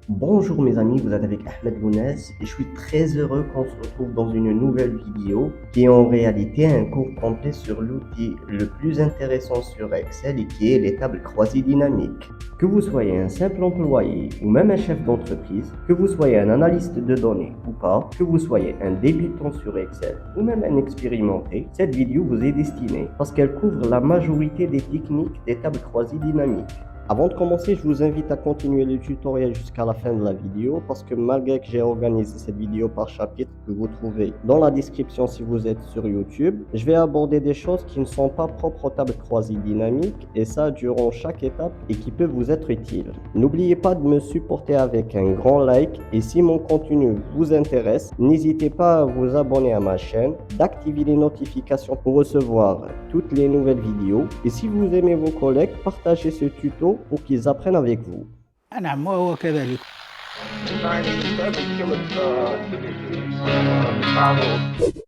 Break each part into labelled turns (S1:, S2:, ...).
S1: Bonjour mes amis, vous êtes avec Ahmed Lounès et je suis très heureux qu'on se retrouve dans une nouvelle vidéo qui est en réalité un cours complet sur l'outil le plus intéressant sur Excel et qui est les tables croisées dynamiques. Que vous soyez un simple employé ou même un chef d'entreprise, que vous soyez un analyste de données ou pas, que vous soyez un débutant sur Excel ou même un expérimenté, cette vidéo vous est destinée parce qu'elle couvre la majorité des techniques des tables croisées dynamiques. Avant de commencer, je vous invite à continuer le tutoriel jusqu'à la fin de la vidéo parce que malgré que j'ai organisé cette vidéo par chapitre que vous trouvez dans la description si vous êtes sur YouTube, je vais aborder des choses qui ne sont pas propres aux tables croisées dynamiques et ça durant chaque étape et qui peuvent vous être utiles. N'oubliez pas de me supporter avec un grand like et si mon contenu vous intéresse, n'hésitez pas à vous abonner à ma chaîne, d'activer les notifications pour recevoir toutes les nouvelles vidéos et si vous aimez vos collègues, partagez ce tuto pour qu'ils apprennent avec vous.
S2: نعم وهو كذلك.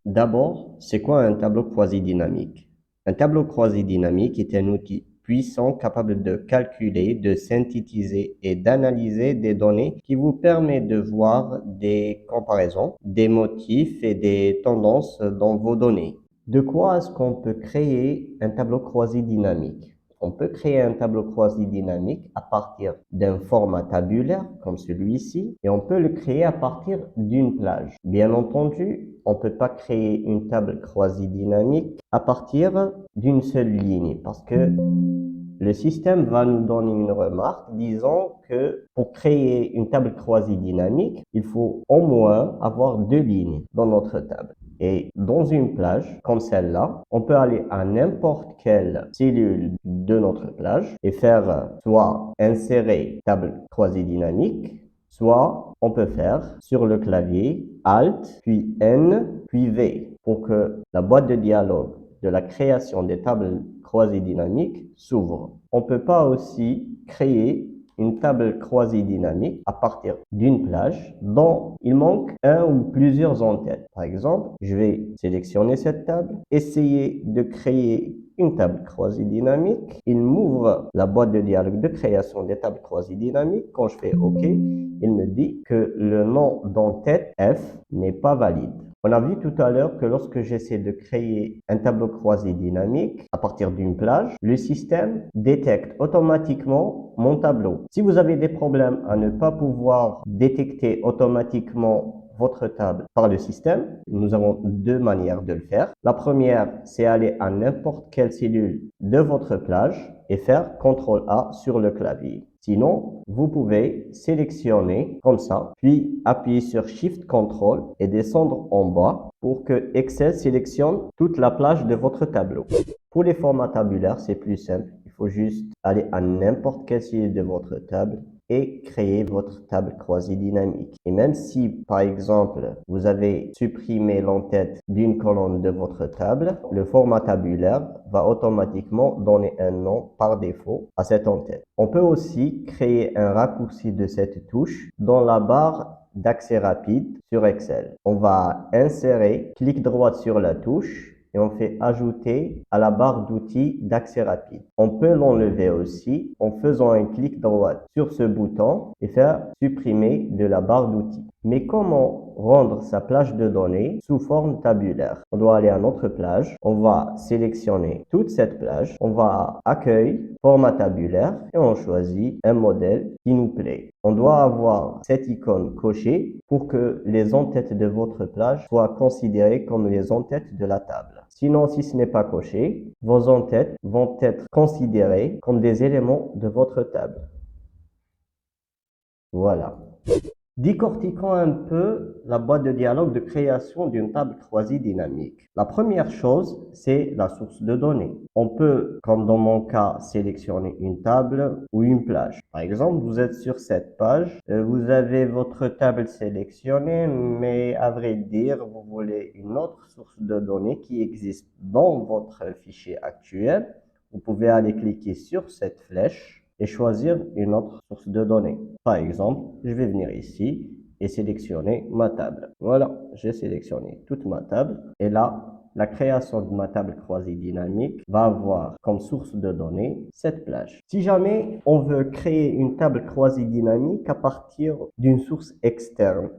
S1: D'abord, c'est quoi un tableau croisé dynamique? Un tableau croisé dynamique est un outil puissant capable de calculer, de synthétiser et d'analyser des données qui vous permet de voir des comparaisons, des motifs et des tendances dans vos données. De quoi est-ce qu'on peut créer un tableau croisé dynamique? On peut créer un tableau croisé dynamique à partir d'un format tabulaire comme celui-ci et on peut le créer à partir d'une plage. Bien entendu, on ne peut pas créer une table croisée dynamique à partir d'une seule ligne parce que le système va nous donner une remarque disant que pour créer une table croisée dynamique, il faut au moins avoir deux lignes dans notre table. Et dans une plage comme celle-là, on peut aller à n'importe quelle cellule de notre plage et faire soit insérer table croisée dynamique, soit on peut faire sur le clavier Alt, puis N, puis V pour que la boîte de dialogue de la création des tables croisées dynamiques s'ouvre. On ne peut pas aussi créer une table croisée dynamique à partir d'une plage dont il manque un ou plusieurs en-têtes. Par exemple, je vais sélectionner cette table, essayer de créer une table croisée dynamique. Il m'ouvre la boîte de dialogue de création des tables croisées dynamiques. Quand je fais OK, il me dit que le nom d'en-tête F n'est pas valide. On a vu tout à l'heure que lorsque j'essaie de créer un tableau croisé dynamique à partir d'une plage, le système détecte automatiquement mon tableau. Si vous avez des problèmes à ne pas pouvoir détecter automatiquement votre table par le système, nous avons deux manières de le faire. La première, c'est aller à n'importe quelle cellule de votre plage et faire CTRL A sur le clavier. Sinon, vous pouvez sélectionner comme ça, puis appuyer sur Shift Ctrl et descendre en bas pour que Excel sélectionne toute la plage de votre tableau. Pour les formats tabulaires, c'est plus simple. Il faut juste aller à n'importe quel cellule de votre table et créer votre table croisée dynamique. Et même si, par exemple, vous avez supprimé l'entête d'une colonne de votre table, le format tabulaire va automatiquement donner un nom par défaut à cette entête. On peut aussi créer un raccourci de cette touche dans la barre d'accès rapide sur Excel. On va insérer, clic droit sur la touche et on fait ajouter à la barre d'outils d'accès rapide. On peut l'enlever aussi en faisant un clic droit sur ce bouton et faire supprimer de la barre d'outils. Mais comment rendre sa plage de données sous forme tabulaire? On doit aller à notre plage, on va sélectionner toute cette plage, on va à accueil, format tabulaire et on choisit un modèle qui nous plaît. On doit avoir cette icône cochée pour que les en-têtes de votre plage soient considérées comme les en-têtes de la table. Sinon, si ce n'est pas coché, vos en-têtes vont être considérées comme des éléments de votre table. Voilà. Décortiquons un peu la boîte de dialogue de création d'une table croisée dynamique. La première chose, c'est la source de données. On peut, comme dans mon cas, sélectionner une table ou une plage. Par exemple, vous êtes sur cette page, vous avez votre table sélectionnée, mais à vrai dire, vous voulez une autre source de données qui existe dans votre fichier actuel. Vous pouvez aller cliquer sur cette flèche et choisir une autre source de données. Par exemple, je vais venir ici et sélectionner ma table. Voilà, j'ai sélectionné toute ma table. Et là, la création de ma table croisée dynamique va avoir comme source de données cette plage. Si jamais on veut créer une table croisée dynamique à partir d'une source externe,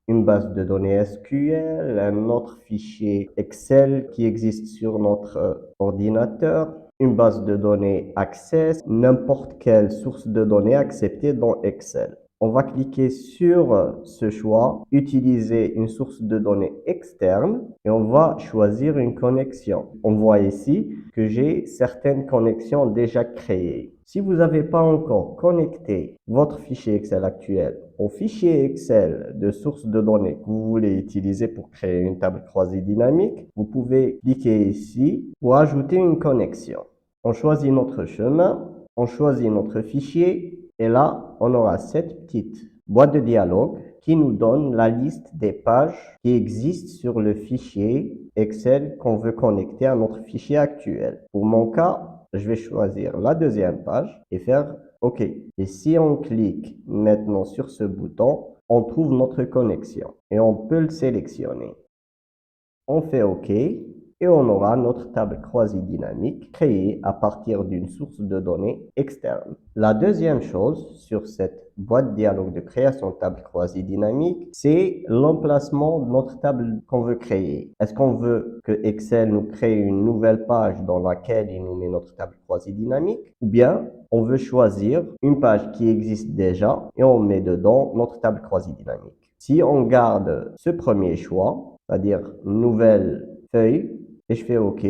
S1: une base de données SQL, un autre fichier Excel qui existe sur notre ordinateur, une base de données Access, n'importe quelle source de données acceptée dans Excel. On va cliquer sur ce choix, utiliser une source de données externe et on va choisir une connexion. On voit ici que j'ai certaines connexions déjà créées. Si vous n'avez pas encore connecté votre fichier Excel actuel au fichier Excel de source de données que vous voulez utiliser pour créer une table croisée dynamique, vous pouvez cliquer ici pour ajouter une connexion. On choisit notre chemin, on choisit notre fichier et là, on aura cette petite boîte de dialogue qui nous donne la liste des pages qui existent sur le fichier Excel qu'on veut connecter à notre fichier actuel. Pour mon cas, je vais choisir la deuxième page et faire OK. Et si on clique maintenant sur ce bouton, on trouve notre connexion et on peut le sélectionner. On fait OK et on aura notre table croisée dynamique créée à partir d'une source de données externe. La deuxième chose sur cette boîte dialogue de création de table croisée dynamique, c'est l'emplacement de notre table qu'on veut créer. Est-ce qu'on veut que Excel nous crée une nouvelle page dans laquelle il nous met notre table croisée dynamique ou bien on veut choisir une page qui existe déjà et on met dedans notre table croisée dynamique. Si on garde ce premier choix, c'est-à-dire nouvelle feuille, et je fais OK,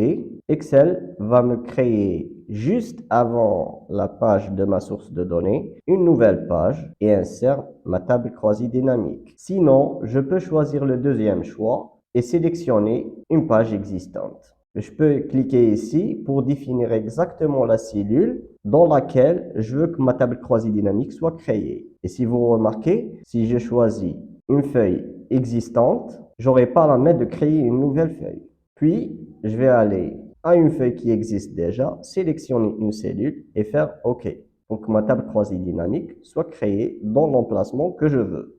S1: Excel va me créer juste avant la page de ma source de données une nouvelle page et insère ma table croisée dynamique. Sinon, je peux choisir le deuxième choix et sélectionner une page existante. Je peux cliquer ici pour définir exactement la cellule dans laquelle je veux que ma table croisée dynamique soit créée. Et si vous remarquez, si je choisis une feuille existante, j'aurai pas la main de créer une nouvelle feuille. Puis, je vais aller à une feuille qui existe déjà, sélectionner une cellule et faire OK pour que ma table croisée dynamique soit créée dans l'emplacement que je veux.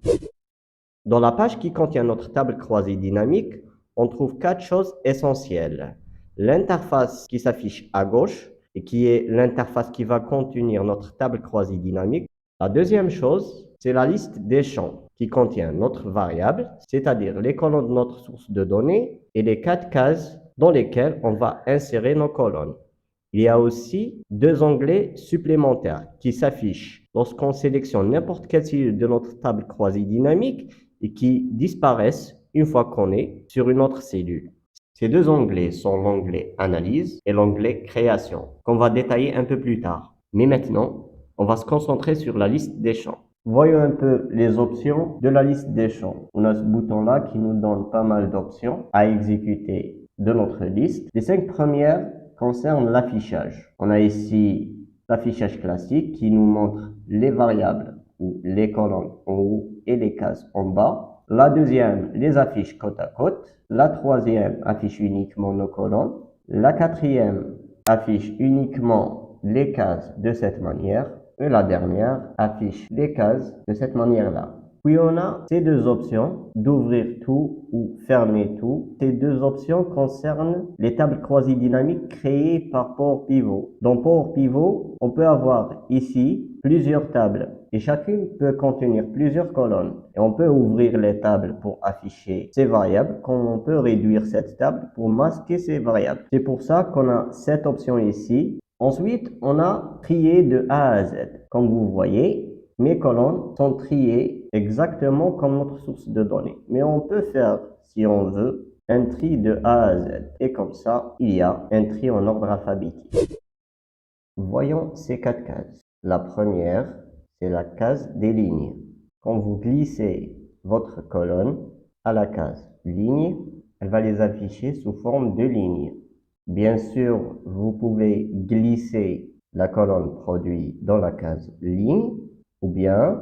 S1: Dans la page qui contient notre table croisée dynamique, on trouve 4 choses essentielles. L'interface qui s'affiche à gauche et qui est l'interface qui va contenir notre table croisée dynamique. La deuxième chose, c'est la liste des champs qui contient notre variable, c'est-à-dire les colonnes de notre source de données et les 4 cases dans lesquelles on va insérer nos colonnes. Il y a aussi 2 onglets supplémentaires qui s'affichent lorsqu'on sélectionne n'importe quelle cellule de notre table croisée dynamique et qui disparaissent une fois qu'on est sur une autre cellule. Ces 2 onglets sont l'onglet Analyse et l'onglet Création, qu'on va détailler un peu plus tard. Mais maintenant, on va se concentrer sur la liste des champs. Voyons un peu les options de la liste des champs. On a ce bouton-là qui nous donne pas mal d'options à exécuter de notre liste. Les 5 premières concernent l'affichage. On a ici l'affichage classique qui nous montre les variables ou les colonnes en haut et les cases en bas. La deuxième, les affiches côte à côte. La troisième affiche uniquement nos colonnes. La quatrième affiche uniquement les cases de cette manière. Et la dernière affiche les cases de cette manière-là. Puis on a ces 2 options d'ouvrir tout ou fermer tout. Ces 2 options concernent les tables croisées dynamiques créées par Power Pivot. Dans Power Pivot, on peut avoir ici plusieurs tables et chacune peut contenir plusieurs colonnes. Et on peut ouvrir les tables pour afficher ces variables, comme on peut réduire cette table pour masquer ces variables. C'est pour ça qu'on a cette option ici. Ensuite, on a trié de A à Z. Comme vous voyez, mes colonnes sont triées exactement comme notre source de données. Mais on peut faire, si on veut, un tri de A à Z. Et comme ça, il y a un tri en ordre alphabétique. Voyons ces 4 cases. La première, c'est la case des lignes. Quand vous glissez votre colonne à la case ligne, elle va les afficher sous forme de lignes. Bien sûr, vous pouvez glisser la colonne produit dans la case ligne ou bien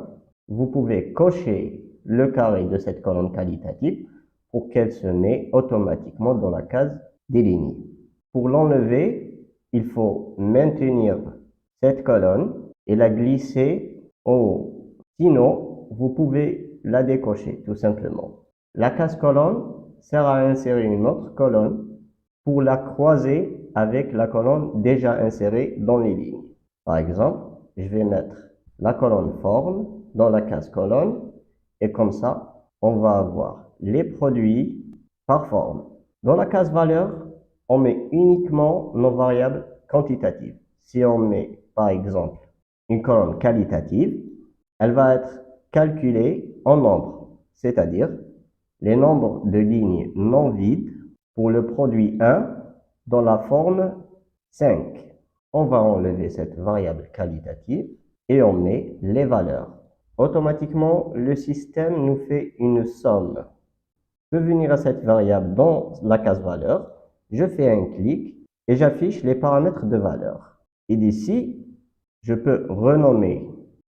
S1: vous pouvez cocher le carré de cette colonne qualitative pour qu'elle se mette automatiquement dans la case des lignes. Pour l'enlever, il faut maintenir cette colonne et la glisser en haut. Sinon, vous pouvez la décocher, tout simplement. La case colonne sert à insérer une autre colonne pour la croiser avec la colonne déjà insérée dans les lignes. Par exemple, je vais mettre la colonne forme dans la case colonne et comme ça, on va avoir les produits par forme. Dans la case valeur, on met uniquement nos variables quantitatives. Si on met, par exemple, une colonne qualitative, elle va être calculée en nombres, c'est-à-dire les nombres de lignes non vides pour le produit 1 dans la forme 5. On va enlever cette variable qualitative et on met les valeurs. Automatiquement, le système nous fait une somme. Je peux venir à cette variable dans la case valeur, je fais un clic et j'affiche les paramètres de valeur. Et d'ici, je peux renommer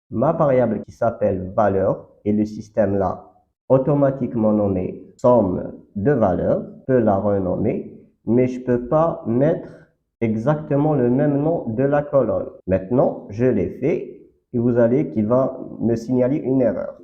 S1: ma variable qui s'appelle valeur et le système l'a automatiquement nommée somme de valeurs, je peux la renommer, mais je ne peux pas mettre exactement le même nom de la colonne. Maintenant, je l'ai fait et vous allez qu'il va me signaler une erreur.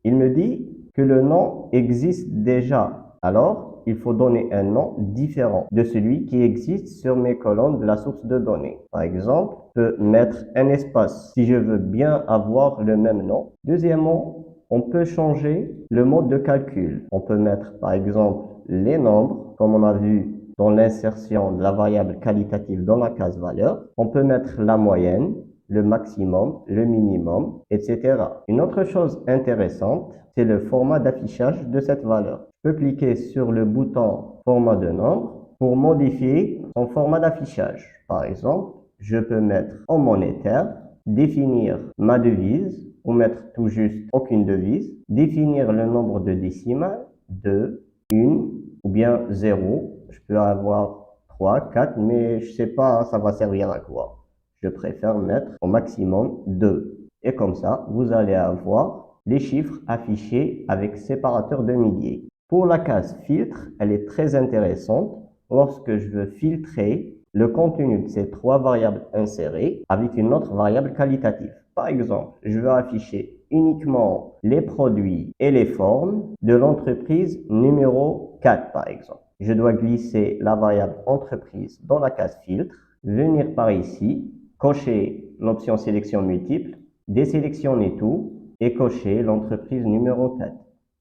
S1: Il me dit que le nom existe déjà. Alors, il faut donner un nom différent de celui qui existe sur mes colonnes de la source de données. Par exemple, je peux mettre un espace si je veux bien avoir le même nom. Deuxièmement, on peut changer le mode de calcul. On peut mettre par exemple les nombres, comme on a vu dans l'insertion de la variable qualitative dans la case valeur. On peut mettre la moyenne, le maximum, le minimum, etc. Une autre chose intéressante, c'est le format d'affichage de cette valeur. Je peux cliquer sur le bouton format de nombre pour modifier son format d'affichage. Par exemple, je peux mettre en monétaire, définir ma devise ou mettre tout juste aucune devise, définir le nombre de décimales, 2, 1 ou bien 0. Je peux avoir 3, 4, mais je ne sais pas ça va servir à quoi. Je préfère mettre au maximum 2. Et comme ça, vous allez avoir les chiffres affichés avec séparateur de milliers. Pour la case filtre, elle est très intéressante lorsque je veux filtrer le contenu de ces trois variables insérées avec une autre variable qualitative. Par exemple, je veux afficher uniquement les produits et les formes de l'entreprise numéro 4, par exemple. Je dois glisser la variable entreprise dans la case filtre, venir par ici, cocher l'option sélection multiple, désélectionner tout et cocher l'entreprise numéro 4.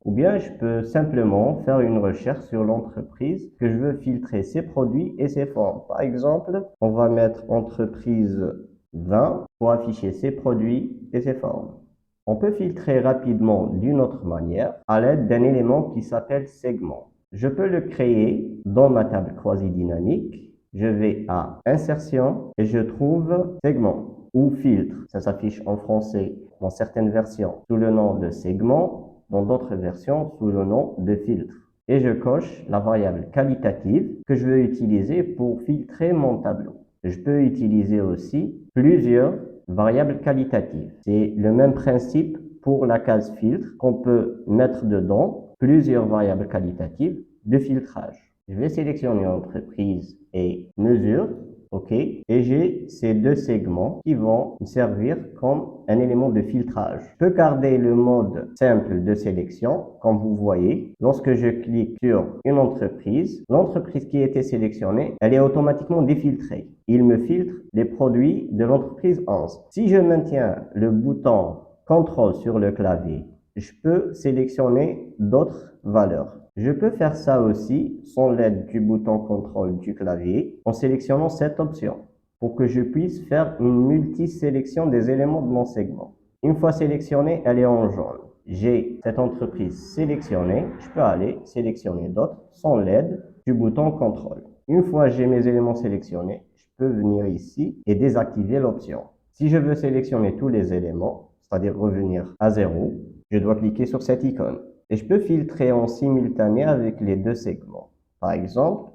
S1: Ou bien je peux simplement faire une recherche sur l'entreprise que je veux filtrer ses produits et ses formes. Par exemple, on va mettre entreprise 20 pour afficher ses produits et ses formes. On peut filtrer rapidement d'une autre manière à l'aide d'un élément qui s'appelle segment. Je peux le créer dans ma table quasi-dynamique. Je vais à Insertion et je trouve Segment ou Filtre. Ça s'affiche en français dans certaines versions sous le nom de segment, dans d'autres versions sous le nom de filtre. Et je coche la variable qualitative que je veux utiliser pour filtrer mon tableau. Je peux utiliser aussi plusieurs variables qualitatives. C'est le même principe pour la case filtre qu'on peut mettre dedans plusieurs variables qualitatives de filtrage. Je vais sélectionner entreprise et mesure, OK, et j'ai ces deux segments qui vont me servir comme un élément de filtrage. Je peux garder le mode simple de sélection, comme vous voyez. Lorsque je clique sur une entreprise, l'entreprise qui a été sélectionnée, elle est automatiquement défiltrée. Il me filtre les produits de l'entreprise 11. Si je maintiens le bouton CTRL sur le clavier, je peux sélectionner d'autres valeurs. Je peux faire ça aussi sans l'aide du bouton CTRL du clavier en sélectionnant cette option pour que je puisse faire une multi-sélection des éléments de mon segment. Une fois sélectionnée, elle est en jaune. J'ai cette entreprise sélectionnée, je peux aller sélectionner d'autres sans l'aide du bouton CTRL. Une fois j'ai mes éléments sélectionnés, je peux venir ici et désactiver l'option. Si je veux sélectionner tous les éléments, c'est-à-dire revenir à 0, je dois cliquer sur cette icône. Et je peux filtrer en simultané avec les deux segments. Par exemple,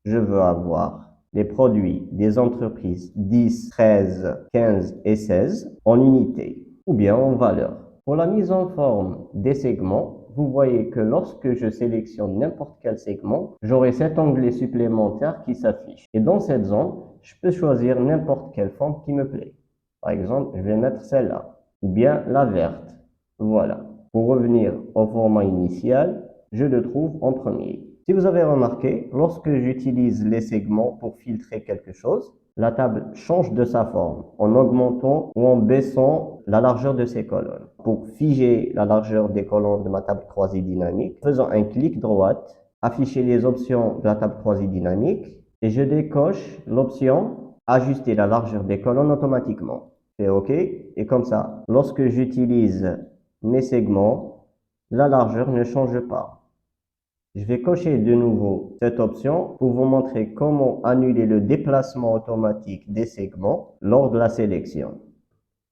S1: je veux avoir les produits des entreprises 10, 13, 15 et 16 en unité ou bien en valeur. Pour la mise en forme des segments, vous voyez que lorsque je sélectionne n'importe quel segment, j'aurai cet onglet supplémentaire qui s'affiche. Et dans cette zone, je peux choisir n'importe quelle forme qui me plaît. Par exemple, je vais mettre celle-là ou bien la verte. Voilà. Pour revenir au format initial, je le trouve en premier. Si vous avez remarqué, lorsque j'utilise les segments pour filtrer quelque chose, la table change de sa forme en augmentant ou en baissant la largeur de ses colonnes. Pour figer la largeur des colonnes de ma table croisée dynamique, faisons un clic droit, afficher les options de la table croisée dynamique et je décoche l'option ajuster la largeur des colonnes automatiquement. C'est OK. Et comme ça, lorsque j'utilise mes segments, la largeur ne change pas. Je vais cocher de nouveau cette option pour vous montrer comment annuler le déplacement automatique des segments lors de la sélection.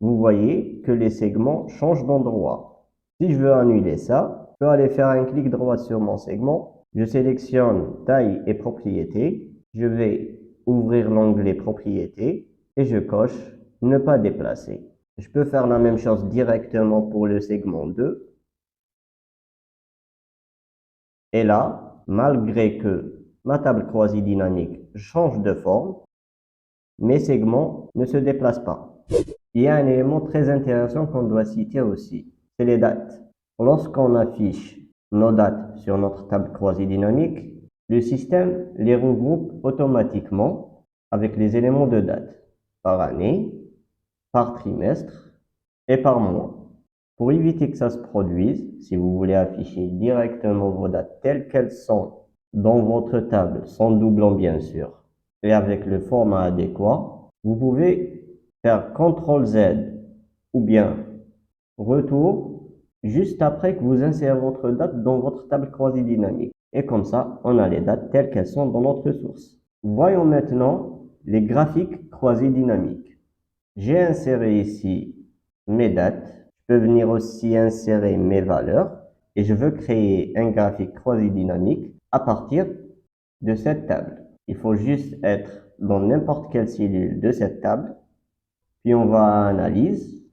S1: Vous voyez que les segments changent d'endroit. Si je veux annuler ça, je peux aller faire un clic droit sur mon segment. Je sélectionne taille et propriétés. Je vais ouvrir l'onglet propriétés et je coche ne pas déplacer. Je peux faire la même chose directement pour le segment 2. Et là, malgré que ma table croisée dynamique change de forme, mes segments ne se déplacent pas. Il y a un élément très intéressant qu'on doit citer aussi, c'est les dates. Lorsqu'on affiche nos dates sur notre table croisée dynamique, le système les regroupe automatiquement avec les éléments de date, par année, par trimestre et par mois. Pour éviter que ça se produise, si vous voulez afficher directement vos dates telles qu'elles sont dans votre table, sans doublon bien sûr, et avec le format adéquat, vous pouvez faire CTRL Z ou bien retour juste après que vous insérez votre date dans votre table croisée dynamique. Et comme ça, on a les dates telles qu'elles sont dans notre source. Voyons maintenant les graphiques croisés dynamiques. J'ai inséré ici mes dates. Je peux venir aussi insérer mes valeurs et je veux créer un graphique croisé dynamique à partir de cette table. Il faut juste être dans n'importe quelle cellule de cette table, puis on va à Analyse,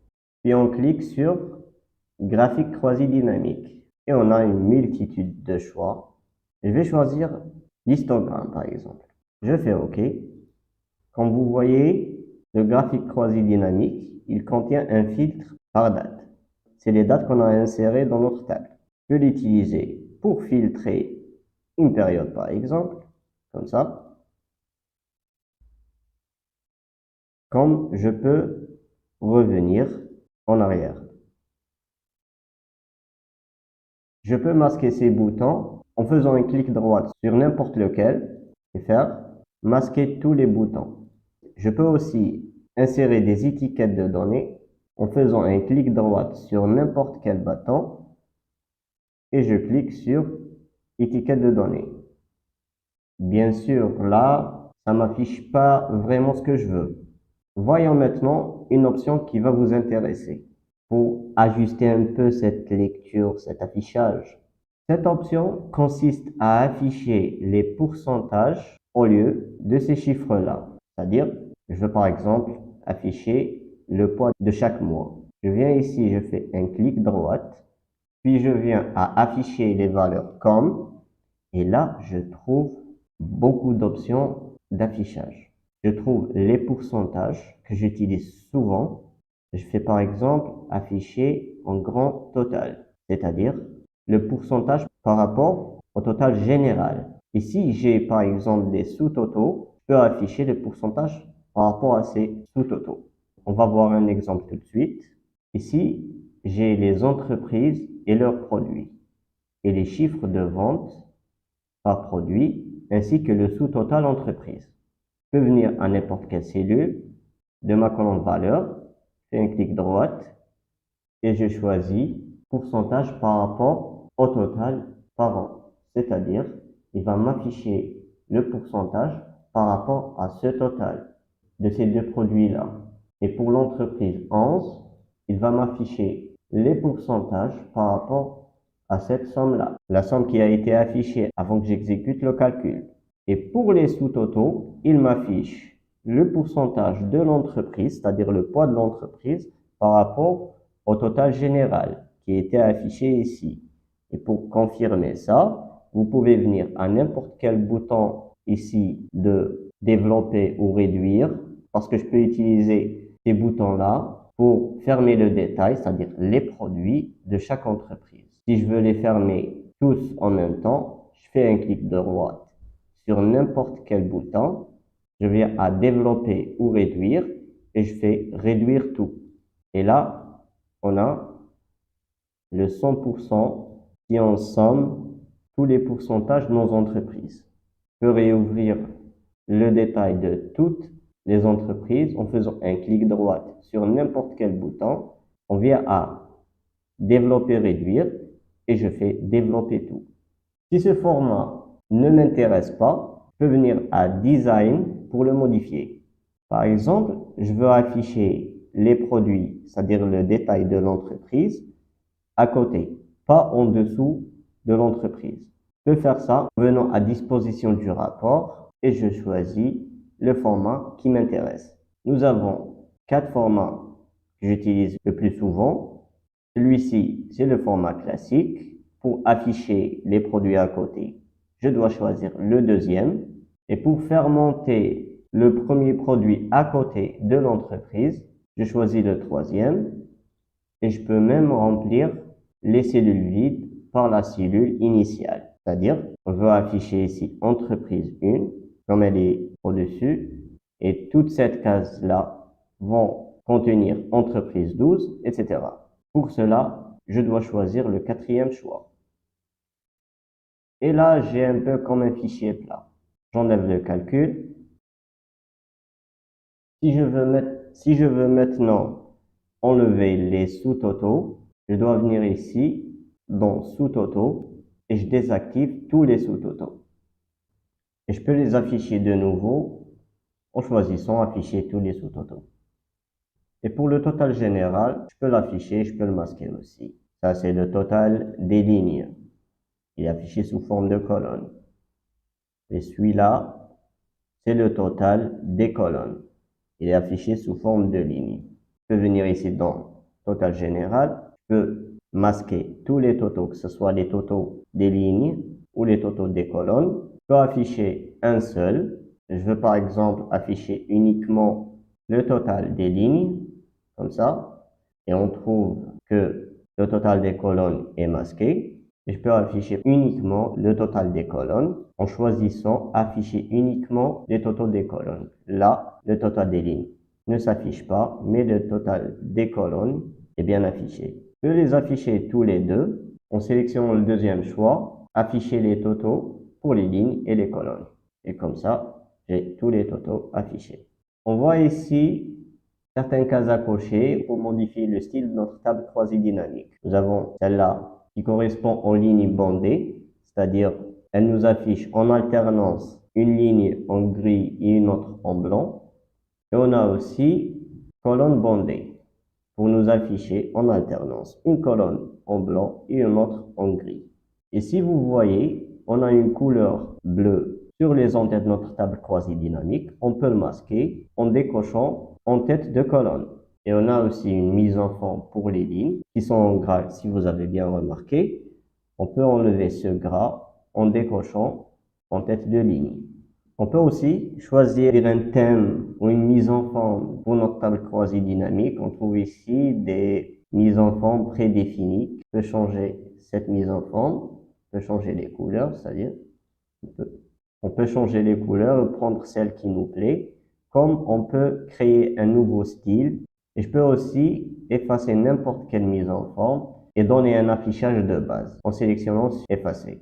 S1: puis on clique sur Graphique croisé dynamique et on a une multitude de choix. Je vais choisir l'histogramme par exemple. Je fais OK. Comme vous voyez, le graphique croisé dynamique, il contient un filtre par date. C'est les dates qu'on a insérées dans notre table. Je peux l'utiliser pour filtrer une période par exemple, comme ça. Comme je peux revenir en arrière. Je peux masquer ces boutons en faisant un clic droit sur n'importe lequel et faire masquer tous les boutons. Je peux aussi insérer des étiquettes de données en faisant un clic droit sur n'importe quel bouton et je clique sur étiquette de données. Bien sûr, là, ça m'affiche pas vraiment ce que je veux. Voyons maintenant une option qui va vous intéresser pour ajuster un peu cette lecture, cet affichage. Cette option consiste à afficher les pourcentages au lieu de ces chiffres-là. C'est-à-dire, je veux par exemple afficher le poids de chaque mois. Je viens ici, je fais un clic droit, puis je viens à afficher les valeurs comme, et là, je trouve beaucoup d'options d'affichage. Je trouve les pourcentages que j'utilise souvent. Je fais par exemple afficher en grand total, c'est-à-dire le pourcentage par rapport au total général. Ici, j'ai par exemple des sous-totaux, je peux afficher le pourcentage par rapport à ces sous-totaux. On va voir un exemple tout de suite. Ici, j'ai les entreprises et leurs produits et les chiffres de vente par produit ainsi que le sous-total entreprise. Je peux venir à n'importe quelle cellule de ma colonne valeur, je fais un clic droit et je choisis pourcentage par rapport au total par an. C'est-à-dire, il va m'afficher le pourcentage par rapport à ce total de ces deux produits-là. Et pour l'entreprise 11, il va m'afficher les pourcentages par rapport à cette somme-là, la somme qui a été affichée avant que j'exécute le calcul. Et pour les sous-totaux, il m'affiche le pourcentage de l'entreprise, c'est-à-dire le poids de l'entreprise, par rapport au total général qui était affiché ici. Et pour confirmer ça, vous pouvez venir à n'importe quel bouton ici de développer ou réduire, parce que je peux utiliser ces boutons-là pour fermer le détail, c'est-à-dire les produits de chaque entreprise. Si je veux les fermer tous en même temps, je fais un clic droit sur n'importe quel bouton, je viens à développer ou réduire et je fais réduire tout. Et là, on a le 100% si on somme tous les pourcentages de nos entreprises. Je peux réouvrir le détail de toutes les entreprises en faisant un clic droit sur n'importe quel bouton. On vient à développer, réduire et je fais développer tout. Si ce format ne m'intéresse pas, je peux venir à design pour le modifier. Par exemple, je veux afficher les produits, c'est-à-dire le détail de l'entreprise, à côté, pas en dessous de l'entreprise. Je peux faire ça en venant à disposition du rapport et je choisis le format qui m'intéresse. Nous avons 4 formats que j'utilise le plus souvent. Celui-ci, c'est le format classique. Pour afficher les produits à côté, je dois choisir le deuxième. Et pour faire monter le premier produit à côté de l'entreprise, je choisis le troisième. Et je peux même remplir les cellules vides par la cellule initiale. C'est-à-dire, on veut afficher ici entreprise 1, comme elle est au-dessus, et toute cette case-là vont contenir entreprise 12, etc. Pour cela, je dois choisir le quatrième choix. Et là, j'ai un peu comme un fichier plat. J'enlève le calcul. Si je veux maintenant enlever les sous-totaux, je dois venir ici dans sous-totaux et je désactive tous les sous-totaux. Et je peux les afficher de nouveau en choisissant afficher tous les sous-totaux. Et pour le total général, je peux l'afficher, je peux le masquer aussi. Ça, c'est le total des lignes. Il est affiché sous forme de colonne. Et celui-là, c'est le total des colonnes. Il est affiché sous forme de ligne. Je peux venir ici dans total général. Je peux masquer tous les totaux, que ce soit les totaux des lignes ou les totaux des colonnes. Je peux afficher un seul. Je veux par exemple afficher uniquement le total des lignes, comme ça. Et on trouve que le total des colonnes est masqué. Et je peux afficher uniquement le total des colonnes en choisissant afficher uniquement les totaux des colonnes. Là, le total des lignes ne s'affiche pas, mais le total des colonnes est bien affiché. Je peux les afficher tous les deux en sélectionnant le deuxième choix, afficher les totaux pour les lignes et les colonnes. Et comme ça, j'ai tous les totaux affichés. On voit ici certaines cases à cocher pour modifier le style de notre table croisée dynamique. Nous avons celle-là qui correspond aux lignes bandées, c'est-à-dire elle nous affiche en alternance une ligne en gris et une autre en blanc. Et on a aussi colonne bandée pour nous afficher en alternance une colonne en blanc et une autre en gris. Et si vous voyez, on a une couleur bleue sur les en-têtes de notre table croisée dynamique. On peut le masquer en décochant en tête de colonne. Et on a aussi une mise en forme pour les lignes qui sont en gras, si vous avez bien remarqué. On peut enlever ce gras en décochant en tête de ligne. On peut aussi choisir un thème ou une mise en forme pour notre table croisée dynamique. On trouve ici des mises en forme prédéfinies. On peut changer cette mise en forme, on peut changer les couleurs, c'est-à-dire on peut changer les couleurs et prendre celle qui nous plaît, comme on peut créer un nouveau style. Et je peux aussi effacer n'importe quelle mise en forme et donner un affichage de base en sélectionnant effacer.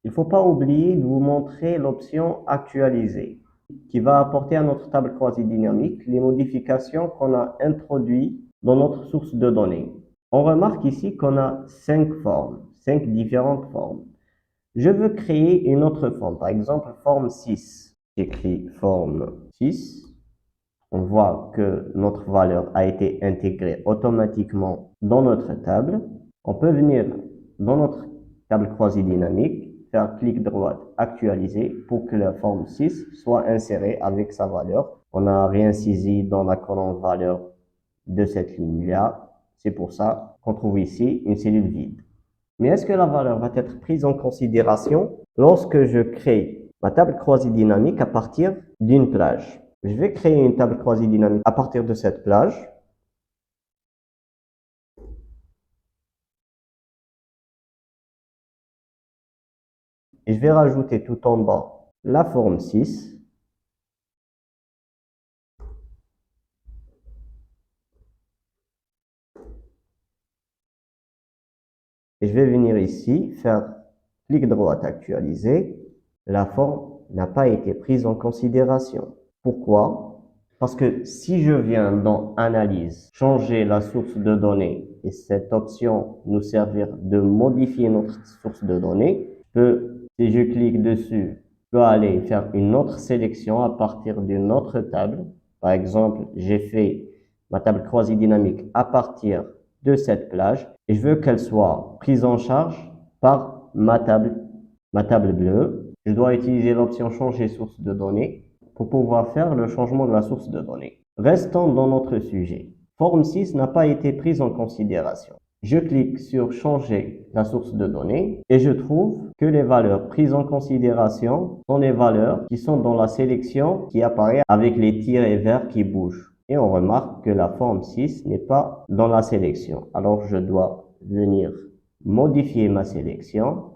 S1: Il ne faut pas oublier de vous montrer l'option actualiser qui va apporter à notre table croisée dynamique les modifications qu'on a introduites dans notre source de données. On remarque ici qu'on a 5 formes, 5 différentes formes. Je veux créer une autre forme, par exemple forme 6. J'écris forme 6. On voit que notre valeur a été intégrée automatiquement dans notre table. On peut venir dans notre table croisée dynamique, faire clic droit, actualiser pour que la forme 6 soit insérée avec sa valeur. On n'a rien saisi dans la colonne valeur de cette ligne-là. C'est pour ça qu'on trouve ici une cellule vide. Mais est-ce que la valeur va être prise en considération lorsque je crée ma table croisée dynamique à partir d'une plage? Je vais créer une table croisée dynamique à partir de cette plage. et je vais rajouter tout en bas la forme 6. Et je vais venir ici, faire clic droit actualiser. La forme n'a pas été prise en considération. Pourquoi? Parce que si je viens dans Analyse, changer la source de données, et cette option nous servir de modifier notre source de données, si je clique dessus, je peux aller faire une autre sélection à partir d'une autre table. Par exemple, j'ai fait ma table croisée dynamique à partir de cette plage et je veux qu'elle soit prise en charge par ma table bleue. Je dois utiliser l'option changer source de données pour pouvoir faire le changement de la source de données. Restons dans notre sujet. Forme 6 n'a pas été prise en considération. Je clique sur changer la source de données et je trouve que les valeurs prises en considération sont les valeurs qui sont dans la sélection qui apparaît avec les tirets verts qui bougent. Et on remarque que la forme 6 n'est pas dans la sélection. Alors je dois venir modifier ma sélection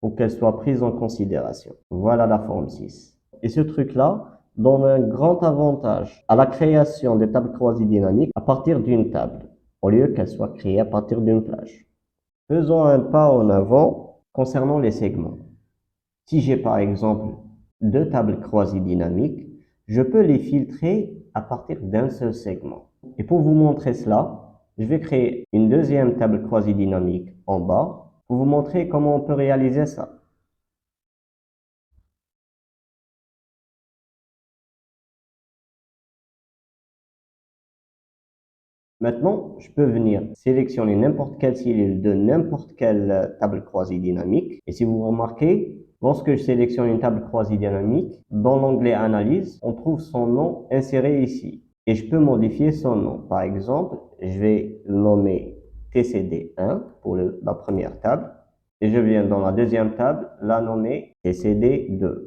S1: pour qu'elle soit prise en considération. Voilà la forme 6. Et ce truc-là donne un grand avantage à la création des tables croisées dynamiques à partir d'une table, au lieu qu'elle soit créée à partir d'une plage. Faisons un pas en avant concernant les segments. Si j'ai par exemple deux tables croisées dynamiques, je peux les filtrer à partir d'un seul segment. Et pour vous montrer cela, je vais créer une deuxième table croisée dynamique en bas pour vous montrer comment on peut réaliser ça. Maintenant, je peux venir sélectionner n'importe quelle cellule de n'importe quelle table croisée dynamique. Et si vous remarquez, lorsque je sélectionne une table croisée dynamique, dans l'onglet Analyse, on trouve son nom inséré ici. Et je peux modifier son nom. Par exemple, je vais le nommer TCD1 pour la première table. Et je viens dans la deuxième table la nommer TCD2.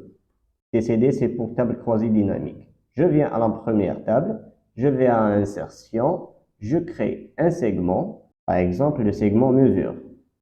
S1: TCD, c'est pour table croisée dynamique. Je viens à la première table, je vais à Insertion, je crée un segment, par exemple le segment mesure.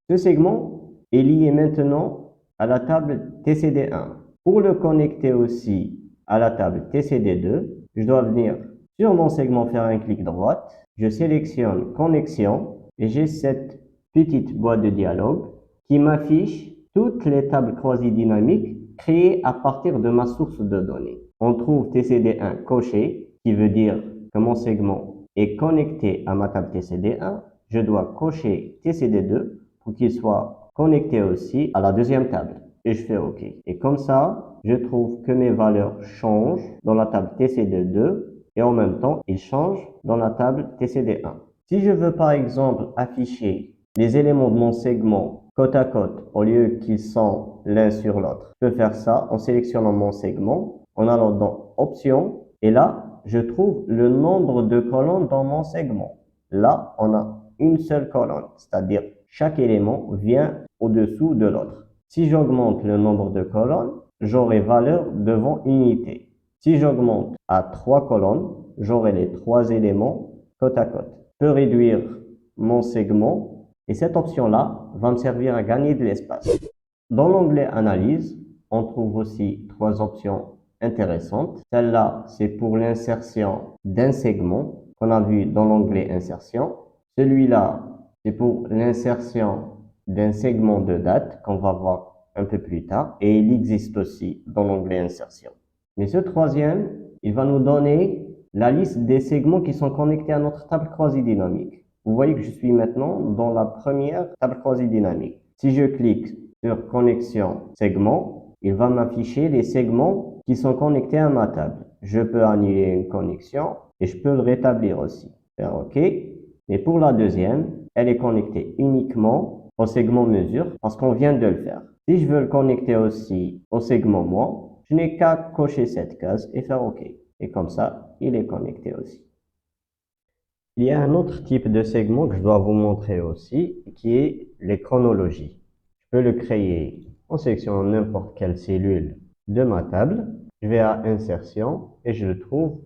S1: Ce segment est lié maintenant à la table TCD1. Pour le connecter aussi à la table TCD2, je dois venir sur mon segment faire un clic droit, je sélectionne Connexion et j'ai cette petite boîte de dialogue qui m'affiche toutes les tables croisées dynamiques créées à partir de ma source de données. On trouve TCD1 coché, qui veut dire que mon segment est connecté à ma table TCD1. Je dois cocher TCD2 pour qu'il soit connecté aussi à la deuxième table. Et je fais OK. Et comme ça, je trouve que mes valeurs changent dans la table TCD2 et en même temps, ils changent dans la table TCD1. Si je veux par exemple afficher les éléments de mon segment côte à côte au lieu qu'ils sont l'un sur l'autre, je peux faire ça en sélectionnant mon segment, en allant dans Options et là, je trouve le nombre de colonnes dans mon segment. Là, on a une seule colonne, c'est-à-dire chaque élément vient au-dessous de l'autre. Si j'augmente le nombre de colonnes, j'aurai valeur devant unité. Si j'augmente à 3 colonnes, j'aurai les 3 éléments côte à côte. Je peux réduire mon segment et cette option-là va me servir à gagner de l'espace. Dans l'onglet Analyse, on trouve aussi 3 options intéressantes. Celle-là, c'est pour l'insertion d'un segment qu'on a vu dans l'onglet Insertion. Celui-là, c'est pour l'insertion d'un segment de date qu'on va voir un peu plus tard et il existe aussi dans l'onglet Insertion. Mais ce troisième, il va nous donner la liste des segments qui sont connectés à notre table croisée dynamique. Vous voyez que je suis maintenant dans la première table croisée dynamique. Si je clique sur Connexion segment, il va m'afficher les segments qui sont connectés à ma table. Je peux annuler une connexion et je peux le rétablir aussi. Faire OK. Mais pour la deuxième, elle est connectée uniquement au segment mesure parce qu'on vient de le faire. Si je veux le connecter aussi au segment mois, je n'ai qu'à cocher cette case et faire OK. Et comme ça, il est connecté aussi. Il y a un autre type de segment que je dois vous montrer aussi, qui est les chronologies. Je peux le créer en sélectionnant n'importe quelle cellule de ma table. Je vais à Insertion et je le trouve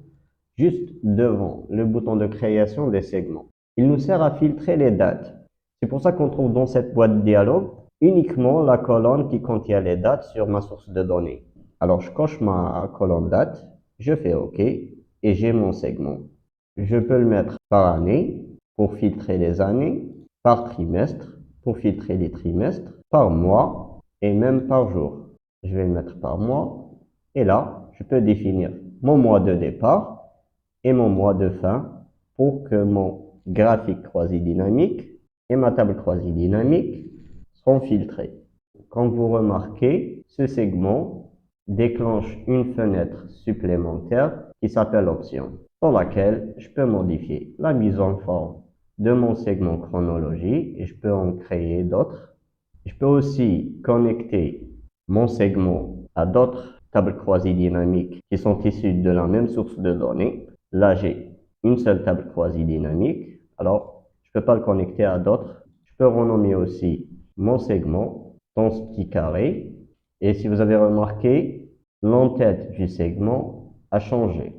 S1: juste devant le bouton de création des segments. Il nous sert à filtrer les dates. C'est pour ça qu'on trouve dans cette boîte de dialogue uniquement la colonne qui contient les dates sur ma source de données. Alors, je coche ma colonne date, je fais OK et j'ai mon segment. Je peux le mettre par année pour filtrer les années, par trimestre pour filtrer les trimestres, par mois et même par jour. Je vais le mettre par mois et là, je peux définir mon mois de départ et mon mois de fin pour que mon graphique croisé dynamique et ma table croisée dynamique sont filtrés. Comme vous remarquez, ce segment déclenche une fenêtre supplémentaire qui s'appelle option, dans laquelle je peux modifier la mise en forme de mon segment chronologie et je peux en créer d'autres. Je peux aussi connecter mon segment à d'autres tables croisées dynamiques qui sont issues de la même source de données. Là, j'ai une seule table croisée dynamique. Alors, je ne peux pas le connecter à d'autres. Je peux renommer aussi mon segment dans ce petit carré. Et si vous avez remarqué, l'entête du segment a changé.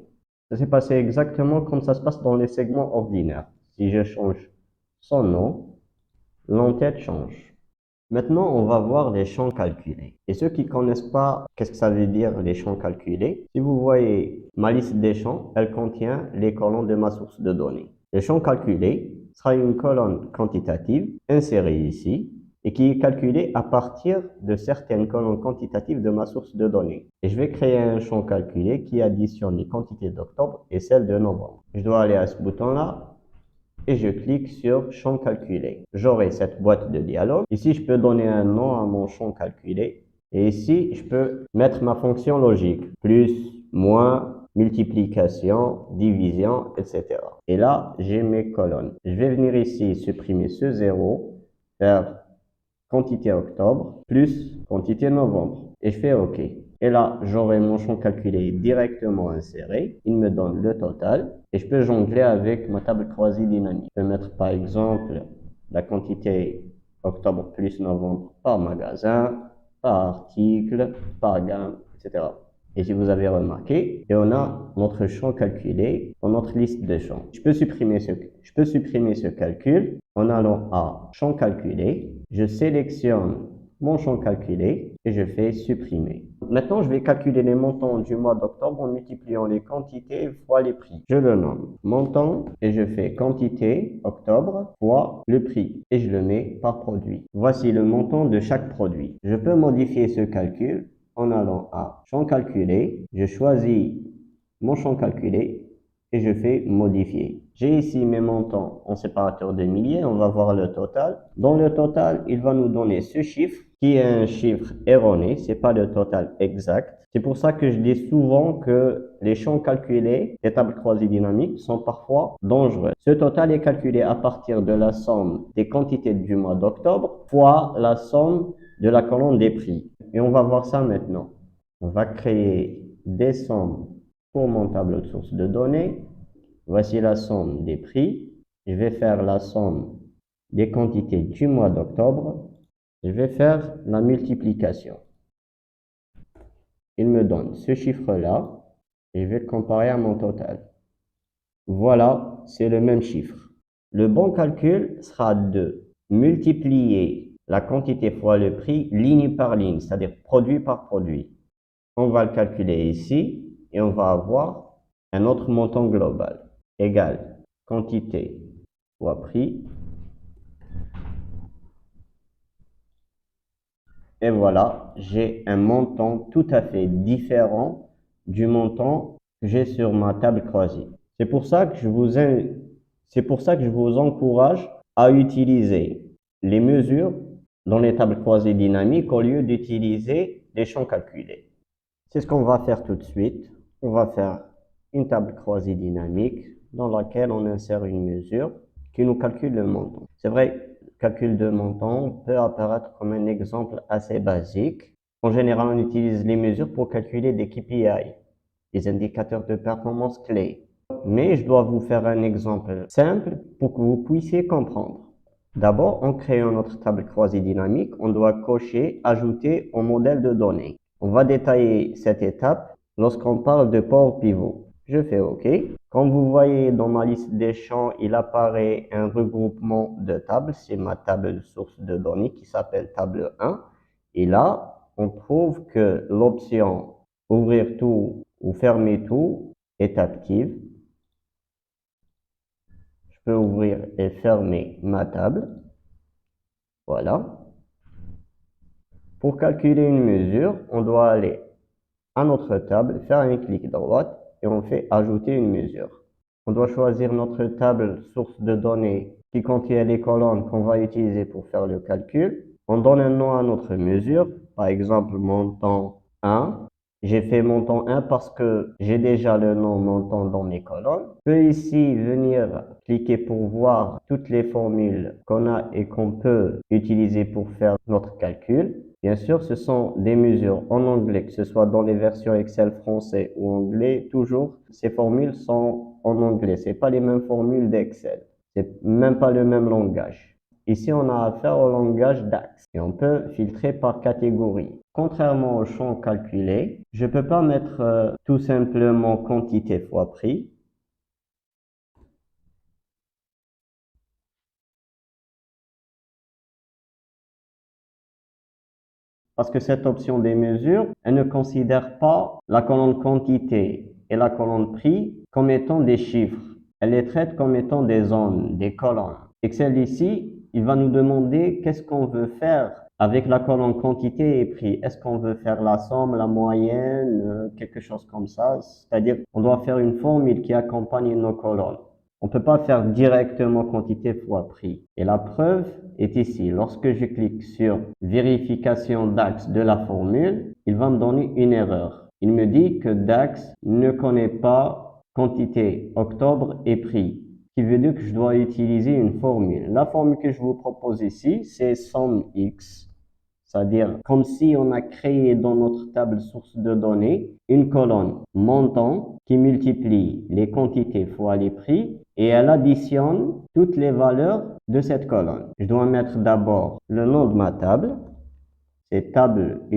S1: Ça s'est passé exactement comme ça se passe dans les segments ordinaires. Si je change son nom, l'entête change. Maintenant, on va voir les champs calculés. Et ceux qui ne connaissent pas qu'est-ce que ça veut dire les champs calculés, si vous voyez ma liste des champs, elle contient les colonnes de ma source de données. Le champ calculé sera une colonne quantitative insérée ici et qui est calculée à partir de certaines colonnes quantitatives de ma source de données. Et je vais créer un champ calculé qui additionne les quantités d'octobre et celles de novembre. Je dois aller à ce bouton-là et je clique sur champ calculé. J'aurai cette boîte de dialogue. Ici, je peux donner un nom à mon champ calculé. Et ici, je peux mettre ma fonction logique. Plus, moins, multiplication, division, etc. Et là, j'ai mes colonnes. Je vais venir ici supprimer ce 0, faire quantité octobre plus quantité novembre. Et je fais OK. Et là, j'aurai mon champ calculé directement inséré. Il me donne le total. Et je peux jongler avec ma table croisée dynamique. Je peux mettre par exemple la quantité octobre plus novembre par magasin, par article, par gamme, etc. Et si vous avez remarqué, et on a notre champ calculé dans notre liste de champs. Je peux supprimer ce calcul en allant à champ calculé. Je sélectionne mon champ calculé et je fais supprimer. Maintenant, je vais calculer les montants du mois d'octobre en multipliant les quantités fois les prix. Je le nomme montant et je fais quantité octobre fois le prix et je le mets par produit. Voici le montant de chaque produit. Je peux modifier ce calcul en allant à champ calculé, je choisis mon champ calculé et je fais modifier. J'ai ici mes montants en séparateur de milliers, on va voir le total. Dans le total, il va nous donner ce chiffre qui est un chiffre erroné, c'est pas le total exact. C'est pour ça que je dis souvent que les champs calculés des tables croisées dynamiques sont parfois dangereux. Ce total est calculé à partir de la somme des quantités du mois d'octobre fois la somme de la colonne des prix. Et on va voir ça maintenant. On va créer des sommes pour mon tableau de source de données. Voici la somme des prix. Je vais faire la somme des quantités du mois d'octobre. Je vais faire la multiplication. Il me donne ce chiffre-là et je vais le comparer à mon total. Voilà, c'est le même chiffre. Le bon calcul sera de multiplier la quantité fois le prix ligne par ligne, c'est-à-dire produit par produit. On va le calculer ici et on va avoir un autre montant global égal quantité fois prix. Et voilà, j'ai un montant tout à fait différent du montant que j'ai sur ma table croisée. C'est pour ça que je vous encourage à utiliser les mesures dans les tables croisées dynamiques au lieu d'utiliser des champs calculés. C'est ce qu'on va faire tout de suite. On va faire une table croisée dynamique dans laquelle on insère une mesure qui nous calcule le montant. C'est vrai, le calcul de montant peut apparaître comme un exemple assez basique. En général, on utilise les mesures pour calculer des KPI, des indicateurs de performance clés. Mais je dois vous faire un exemple simple pour que vous puissiez comprendre. D'abord, en créant notre table croisée dynamique, on doit cocher « Ajouter au modèle de données ». On va détailler cette étape lorsqu'on parle de port pivot. Je fais OK. Comme vous voyez dans ma liste des champs, il apparaît un regroupement de tables. C'est ma table source de données qui s'appelle table 1. Et là, on trouve que l'option ouvrir tout ou fermer tout est active. Je peux ouvrir et fermer ma table. Voilà. Pour calculer une mesure, on doit aller à notre table, faire un clic droit et on fait ajouter une mesure. On doit choisir notre table source de données qui contient les colonnes qu'on va utiliser pour faire le calcul. On donne un nom à notre mesure, par exemple montant 1. J'ai fait montant 1 parce que j'ai déjà le nom montant dans mes colonnes. Je peux ici venir cliquer pour voir toutes les formules qu'on a et qu'on peut utiliser pour faire notre calcul. Bien sûr, ce sont des mesures en anglais, que ce soit dans les versions Excel français ou anglais, toujours, ces formules sont en anglais. Ce n'est pas les mêmes formules d'Excel. C'est même pas le même langage. Ici, on a affaire au langage DAX et on peut filtrer par catégorie. Contrairement au champ calculé, je ne peux pas mettre tout simplement quantité fois prix. Parce que cette option des mesures, elle ne considère pas la colonne quantité et la colonne prix comme étant des chiffres. Elle les traite comme étant des zones, des colonnes. Excel ici, il va nous demander qu'est-ce qu'on veut faire avec la colonne quantité et prix. Est-ce qu'on veut faire la somme, la moyenne, quelque chose comme ça? C'est-à-dire, on doit faire une formule qui accompagne nos colonnes. On ne peut pas faire directement quantité fois prix. Et la preuve est ici. Lorsque je clique sur vérification DAX de la formule, il va me donner une erreur. Il me dit que DAX ne connaît pas quantité octobre et prix, ce qui veut dire que je dois utiliser une formule. La formule que je vous propose ici, c'est SUMX. C'est-à-dire comme si on a créé dans notre table source de données une colonne montant qui multiplie les quantités fois les prix et elle additionne toutes les valeurs de cette colonne. Je dois mettre d'abord le nom de ma table, c'est table 1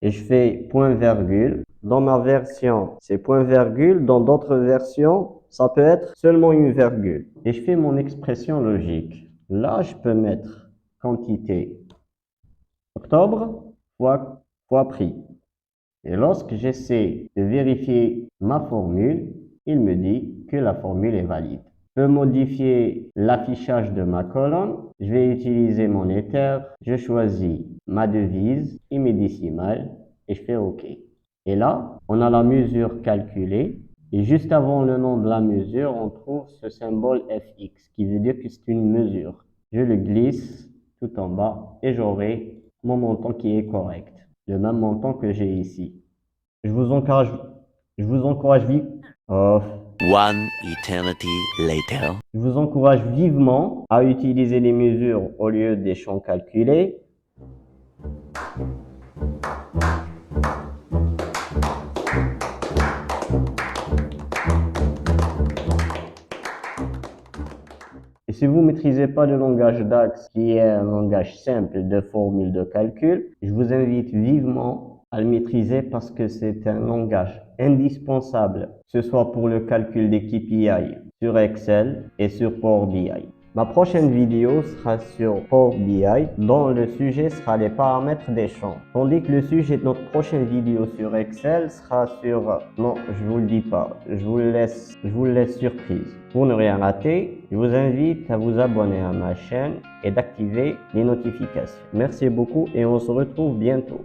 S1: et je fais point virgule. Dans ma version, c'est point virgule. Dans d'autres versions, ça peut être seulement une virgule. Et je fais mon expression logique. Là, je peux mettre quantité octobre fois prix. Et lorsque j'essaie de vérifier ma formule, il me dit que la formule est valide. Je peux modifier l'affichage de ma colonne. Je vais utiliser mon Ether. Je choisis ma devise et mes décimales et je fais OK. Et là, on a la mesure calculée. Et juste avant le nom de la mesure, on trouve ce symbole FX qui veut dire que c'est une mesure. Je le glisse tout en bas et j'aurai mon montant qui est correct, le même montant que j'ai ici. Je vous encourage
S3: One eternity later.
S1: Je vous encourage vivement à utiliser les mesures au lieu des champs calculés. Et si vous ne maîtrisez pas le langage DAX, qui est un langage simple de formules de calcul, je vous invite vivement à le maîtriser parce que c'est un langage indispensable, que ce soit pour le calcul des KPI sur Excel et sur Power BI. Ma prochaine vidéo sera sur Power BI, dont le sujet sera les paramètres des champs. Tandis que le sujet de notre prochaine vidéo sur Excel sera sur... Non, je vous le dis pas, je vous le laisse surprise. Pour ne rien rater, je vous invite à vous abonner à ma chaîne et d'activer les notifications. Merci beaucoup et on se retrouve bientôt.